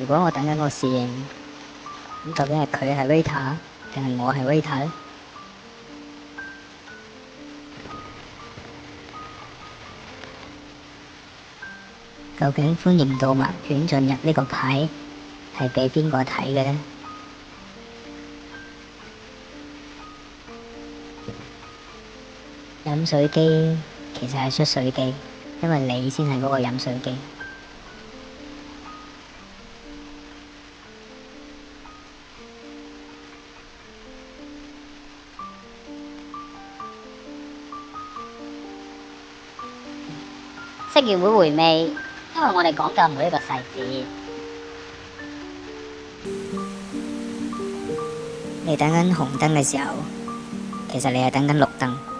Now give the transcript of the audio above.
如果我等緊個侍應，咁究竟係佢係 waiter 定係我係 waiter 咧？究竟歡迎導盲犬進入呢個牌係俾邊個睇嘅呢？飲水機其實係出水機，因為你先係嗰個飲水機。識完會回味，因為我哋講究每一個細節。你等緊紅燈嘅時候，其實你係等緊綠燈。